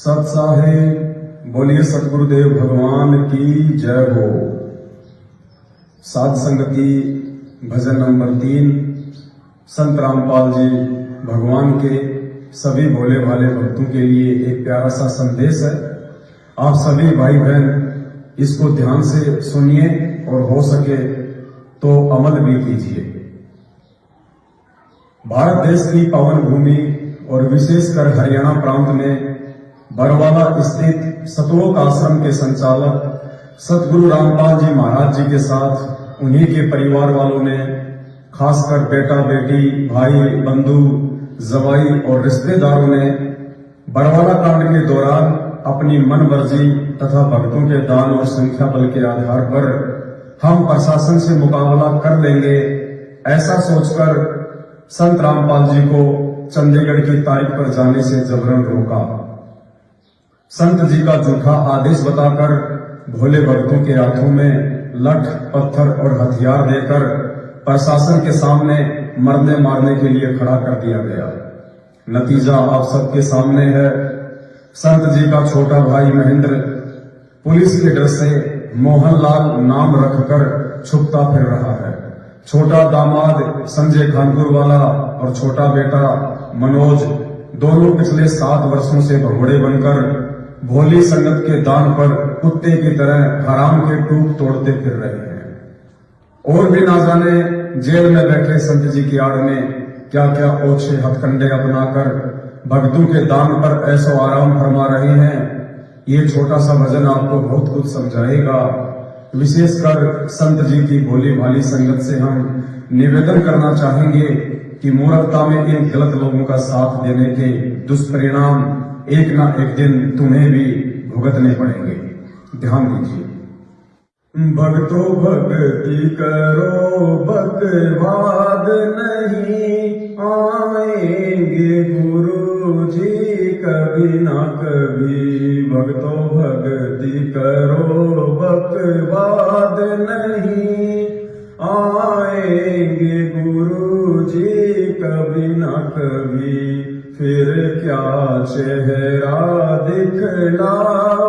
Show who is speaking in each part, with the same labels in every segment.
Speaker 1: सत साहिब बोलिए सतगुरुदेव भगवान की जय हो। साध संगति भजन नंबर 3 संत रामपाल जी भगवान के सभी भोले भाले भक्तों के लिए एक प्यारा सा संदेश है। आप सभी भाई बहन इसको ध्यान से सुनिए और हो सके तो अमल भी कीजिए। भारत देश की पावन भूमि और विशेषकर हरियाणा प्रांत में बरवाला स्थित सतलोक आश्रम के संचालक सतगुरु रामपाल जी महाराज जी के साथ उन्हीं के परिवार वालों ने, खासकर बेटा बेटी भाई बंधु जवाई और रिश्तेदारों ने बरवाला कांड के दौरान अपनी मन मर्जी तथा भक्तों के दान और संख्या बल के आधार पर हम प्रशासन से मुकाबला कर लेंगे, ऐसा सोचकर संत रामपाल जी को चंडीगढ़ की तारीख पर जाने से जबरन रोका। संत जी का झूठा आदेश बताकर भोले भक्तों के हाथों में लठ पत्थर और हथियार देकर प्रशासन के सामने मरने मारने के लिए खड़ा कर दिया गया। नतीजा आप सबके सामने है। संत जी का छोटा भाई महेंद्र पुलिस के डर से मोहनलाल नाम रखकर छुपता फिर रहा है। छोटा दामाद संजय खानपुर वाला और छोटा बेटा मनोज दोनों पिछले 7 वर्षों से भगोड़े बनकर भोली संगत के दान पर कुत्ते की तरह हराम के टूक तोड़ते फिर रहे हैं। और भी ना जाने जेल में बैठे संत जी की आड़ में क्या क्या ओछे हथकंडे अपनाकर भक्तों के दान पर ऐसो आराम फरमा रहे हैं। ये छोटा सा भजन आपको बहुत कुछ समझाएगा। विशेषकर संत जी की भोली भाली संगत से हम निवेदन करना चाहेंगे कि मूर्खता में इन गलत लोगों का साथ देने के दुष्परिणाम एक ना एक दिन तुम्हें भी भुगतने पड़ेंगे। ध्यान दीजिए। भक्तों भक्ति करो भगवाद नहीं आएंगे गुरु जी कभी ना कभी। भक्तों भक्ति करो भगवाद नहीं आएंगे गुरु जी कभी ना कभी। फिर क्या चेहरा दिखलाओगे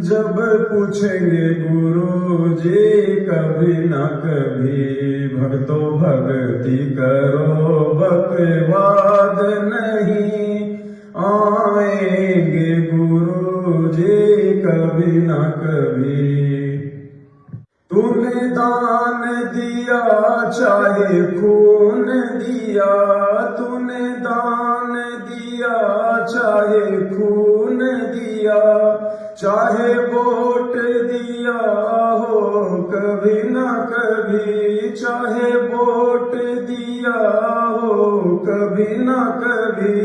Speaker 1: जब पूछेंगे गुरु जी कभी ना कभी। भक्तों भक्ति करो बकवाद नहीं आएंगे गुरु जी कभी ना कभी। तूने दान दिया चाहे खून दिया, तूने दान दिया चाहे खून दिया, चाहे वोट दिया हो कभी ना कभी, चाहे वोट दिया हो कभी ना कभी।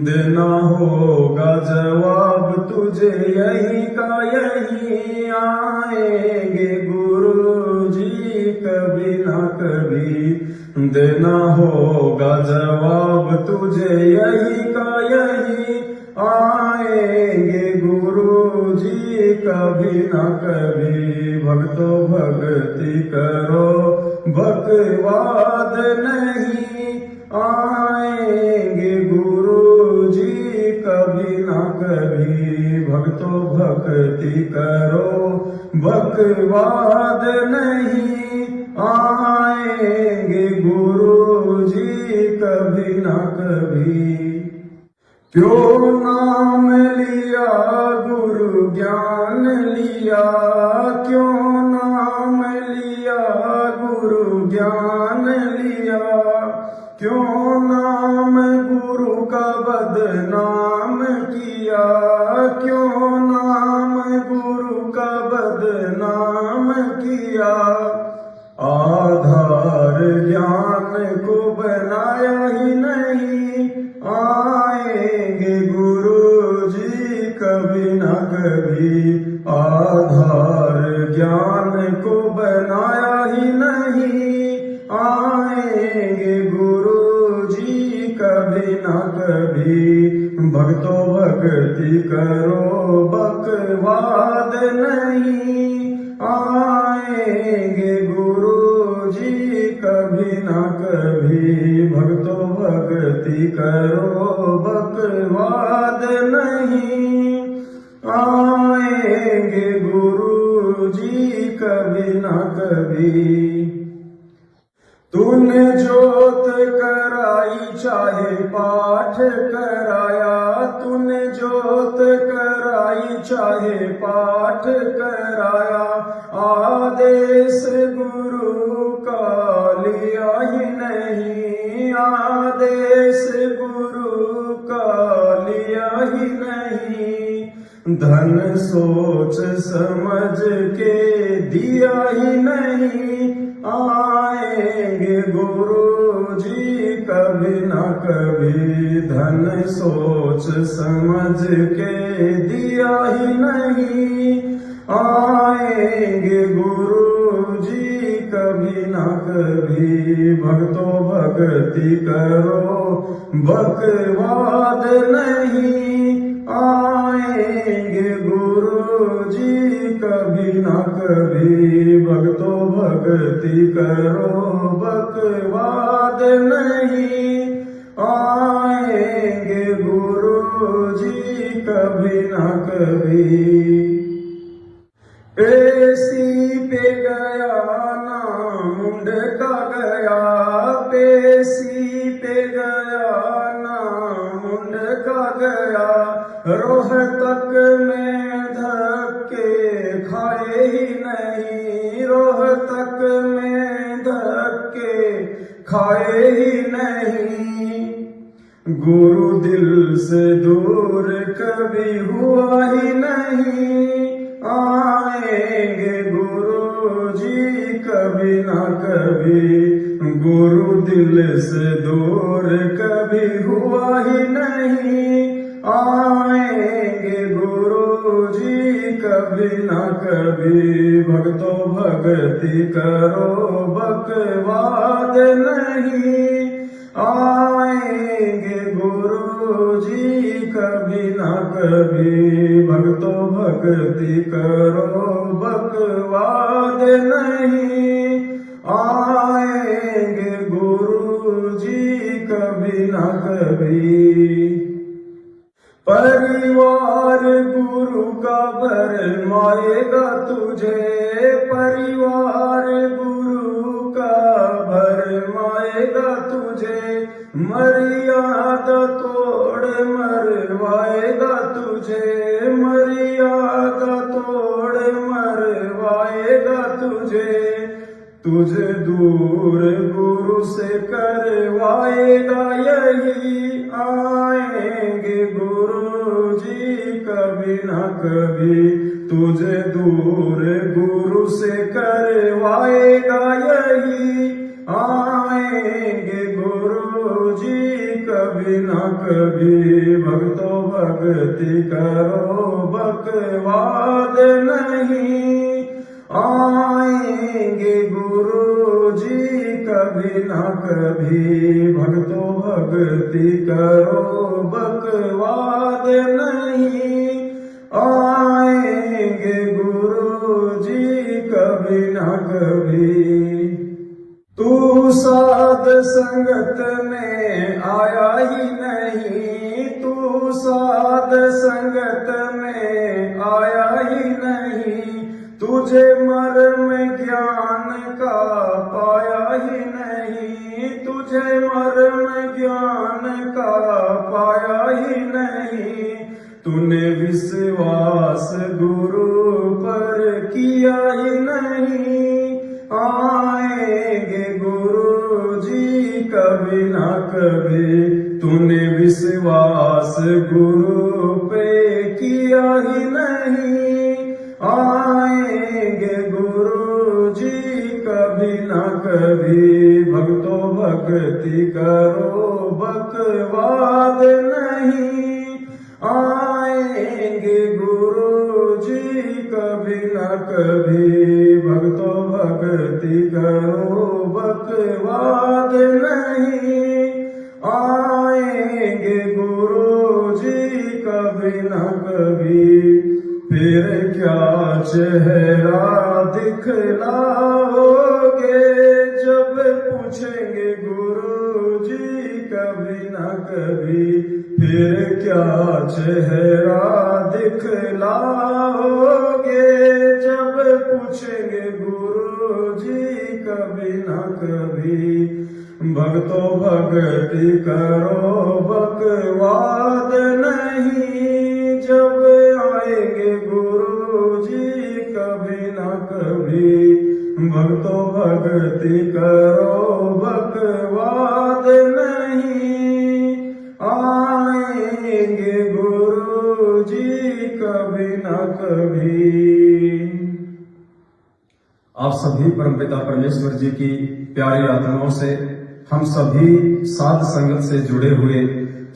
Speaker 1: देना होगा जवाब तुझे यही का यही आएंगे गुरु जी कभी ना कभी। देना होगा जवाब तुझे यही का यही आएंगे गुरु जी कभी ना कभी। भक्तों भक्ति करो बकवाद नहीं आएंगे गुरु जी कभी ना कभी। भक्तों भक्ति करो बकवाद नहीं आएंगे गुरु जी कभी ना कभी। क्यों नाम लिया गुरु ज्ञान लिया, क्यों नाम लिया गुरु ज्ञान लिया, क्यों नाम गुरु का बदनाम किया, क्यों नाम गुरु का बदनाम किया। आधार ज्ञान को बनाया ही नहीं आएंगे गुरु जी कभी ना कभी। आधार ज्ञान को बनाया ही नहीं आएंगे गुरु जी कभी ना कभी। भक्तों भक्ति करो बकवाद नहीं आएंगे गुरु जी कभी ना कभी भक्तों भक्ति करो, बकवाद नहीं। आएंगे गुरु जी कभी ना कभी। तूने जोत कराई चाहे पाठ कराया, तूने जोत कराई चाहे पाठ कराया, आदेश गुरु का लिया ही नहीं, आदेश गुरु का लिया ही नहीं। धन सोच समझ के दिया ही नहीं। आएंगे गुरु जी कभी ना कभी, धन सोच समझ के दिया ही नहीं। आएंगे गुरु जी कभी ना कभी, भक्तों भक्ति करो, बकवाद नहीं। आएंगे गुरु जी कभी ना कभी, भक्तों भक्ति करो, बकवाद नहीं। आएंगे गुरु जी कभी ना कभी। पेशी पे गया ना मुंड का गया, पेशी पे गया ना मुंड का गया, रोहतक में धक्के खाए ही नहीं, रोहतक में धक्के खाए ही नहीं। गुरु दिल से दूर कभी हुआ ही नहीं। आएंगे गुरु जी कभी ना कभी, गुरु दिल से दूर कभी हुआ ही नहीं। आएंगे गुरु जी कभी ना कभी, भक्तों भक्ति करो, बकवाद नहीं। आएंगे गुरु जी कभी ना कभी, भक्तों भक्ति करो, बकवाद नहीं। आएंगे गुरु जी कभी ना कभी। परिवार गुरु का भरमाएगा तुझे, परिवार गुरु का भरमाएगा तुझे, मर्यादा तोड़ मरवाएगा तुझे, मर्यादा तोड़ मरवाएगा तुझे। तुझे दूर गुरु से करवाएगा यही। आएंगे गुरु जी कभी ना कभी, तुझे दूर गुरु से करवाएगा यही। आएंगे गुरु जी कभी ना कभी, भक्तों भक्ति करो, बकवाद नहीं। आएंगे गुरु जी कभी ना कभी, भक्तों भक्ति करो, बकवाद नहीं। आएंगे गुरु जी कभी ना कभी। तू साध संगत में आया ही नहीं, तू साध संगत में आया ही नहीं। तुझे मर्म ज्ञान का पाया ही नहीं, तुझे मर्म ज्ञान का पाया ही नहीं। तूने विश्वास गुरु पर किया ही नहीं। आएंगे गुरु जी कभी ना कभी, तूने विश्वास गुरु पे किया ही नहीं। आएंगे गुरु जी कभी ना कभी, भक्तों भक्ति करो, बकवाद नहीं। आएंगे गुरु जी कभी ना कभी, भक्तों भक्ति करो, बकवाद नहीं। आएंगे गुरु जी कभी ना कभी, फिर क्या चेहरा दिखलाओगे। पूछेंगे गुरु जी कभी न कभी, फिर क्या चेहरा दिखलाओगे। जब पूछेंगे गुरु जी कभी न कभी, भक्तों भक्ति करो बकवाद नहीं। जब आएंगे गुरु जी कभी न कभी, भक्तों भक्ति करो बकवाद नहीं। आएंगे गुरु जी कभी न कभी। आप सभी परमपिता परमेश्वर जी की प्यारी आत्माओं से, हम सभी साध संगत से जुड़े हुए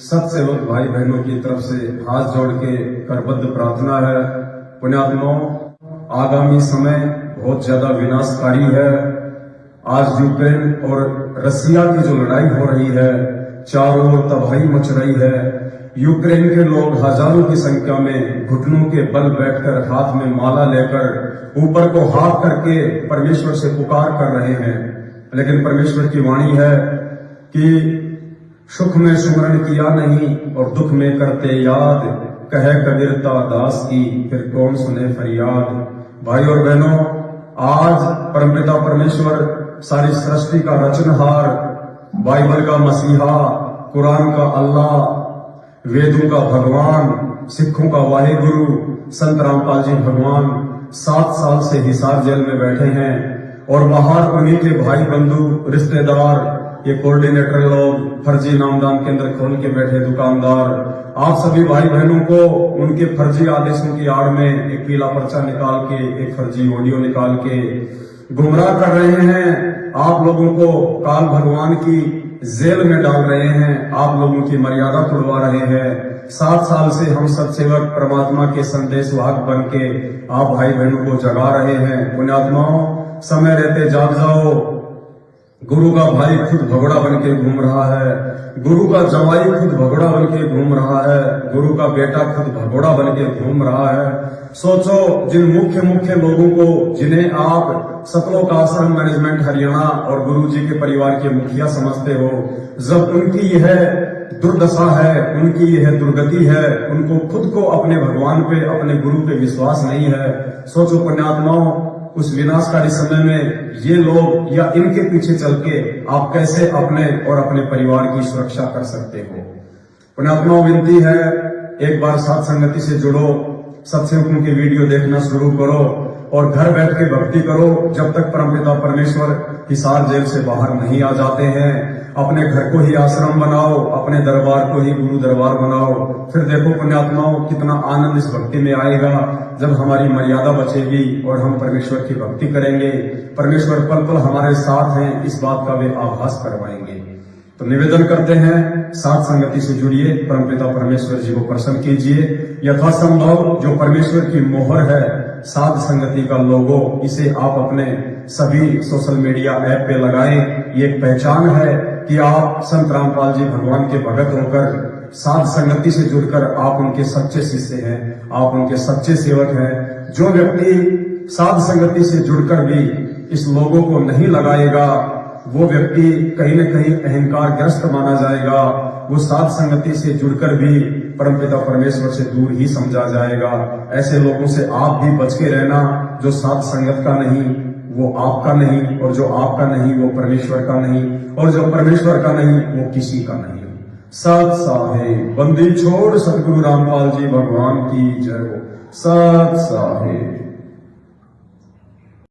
Speaker 1: सत्सेवक भाई बहनों की तरफ से हाथ जोड़ के करबद्ध प्रार्थना है। पुण्यात्माओं, आगामी समय बहुत ज्यादा विनाशकारी है। आज यूक्रेन और रसिया की जो लड़ाई हो रही है, चारों ओर तबाही मच रही है। यूक्रेन के लोग हजारों की संख्या में घुटनों के बल बैठकर हाथ में माला लेकर ऊपर को हाथ करके परमेश्वर से पुकार कर रहे हैं। लेकिन परमेश्वर की वाणी है कि सुख में सुमरण किया नहीं और दुख में करते याद, कहे कबीरता दास की फिर कौन सुने फरियाद। भाई और बहनों, आज परमपिता परमेश्वर सारी सृष्टि का रचनहार, बाइबल का मसीहा, कुरान का अल्लाह, वेदों का भगवान, सिखों का वाहेगुरु संत रामपाल जी भगवान 7 साल से हिसार जेल में बैठे हैं। और बाहर उन्हीं के भाई बंधु रिश्तेदार, ये कोऑर्डिनेटर लोग, फर्जी नामदान केंद्र खोल के बैठे दुकानदार, आप सभी भाई बहनों को उनके फर्जी आदेशों की आड़ में एक पीला पर्चा निकाल के, एक फर्जी ऑडियो निकाल के गुमराह कर रहे हैं। आप लोगों को काल भगवान की जेल में डाल रहे हैं, आप लोगों की मर्यादा तोड़वा रहे हैं। 7 साल से हम सत्सेवक परमात्मा के संदेशवाहक बन के आप भाई बहनों को जगा रहे हैं। पुण्यात्माओं, समय रहते जाग जाओ। गुरु का भाई खुद भगोड़ा बन के घूम रहा है, गुरु का जवाई खुद भगोड़ा बन के घूम रहा है, गुरु का बेटा खुद भगोड़ा बन के घूम रहा है। सोचो, जिन मुख्य लोगों को, जिन्हें आप सतलोक आश्रम मैनेजमेंट हरियाणा और गुरु जी के परिवार के मुखिया समझते हो, जब उनकी यह दुर्दशा है, उनकी यह दुर्गति है, उनको खुद को अपने भगवान पे, अपने गुरु पे विश्वास नहीं है। सोचो पुण्यात्माओं, उस विनाशकारी समय में ये लोग या इनके पीछे चल के आप कैसे अपने और अपने परिवार की सुरक्षा कर सकते हो। पुण्यात्माओं, विनती है, एक बार साथ संगति से जुड़ो, सत्संगों की वीडियो देखना शुरू करो और घर बैठ के भक्ति करो। जब तक परमपिता परमेश्वर हिसार जेल से बाहर नहीं आ जाते हैं, अपने घर को ही आश्रम बनाओ, अपने दरबार को ही गुरु दरबार बनाओ। फिर देखो पुण्यात्माओं, कितना आनंद इस भक्ति में आएगा जब हमारी मर्यादा बचेगी और हम परमेश्वर की भक्ति करेंगे। परमेश्वर पल पल हमारे साथ हैं, इस बात का वे आभास करवाएंगे। तो निवेदन करते हैं, साथ संगति से जुड़िए, परमपिता परमेश्वर जी को प्रसन्न कीजिए। यथासंभव जो परमेश्वर की मोहर है, साध संगति का लोगो, इसे आप अपने सभी सोशल मीडिया ऐप पे लगाएं। ये एक पहचान है कि आप संत रामपाल जी भगवान के भगत होकर साध संगति से जुड़कर आप उनके सच्चे शिष्य हैं, आप उनके सच्चे सेवक हैं। जो व्यक्ति साध संगति से जुड़कर भी इस लोगों को नहीं लगाएगा, वो व्यक्ति कहीं न कहीं अहंकार ग्रस्त माना जाएगा। वो साध संगति से जुड़कर भी परमपिता परमेश्वर से दूर ही समझा जाएगा। ऐसे लोगों से आप भी बच के रहना। जो साध संगत का नहीं, वो आपका नहीं, और जो आपका नहीं, वो परमेश्वर का नहीं, और जो परमेश्वर का नहीं, वो किसी का नहीं। सत साहेब, बंदी छोड़ सतगुरु रामपाल जी भगवान की जय हो। सत साहेब।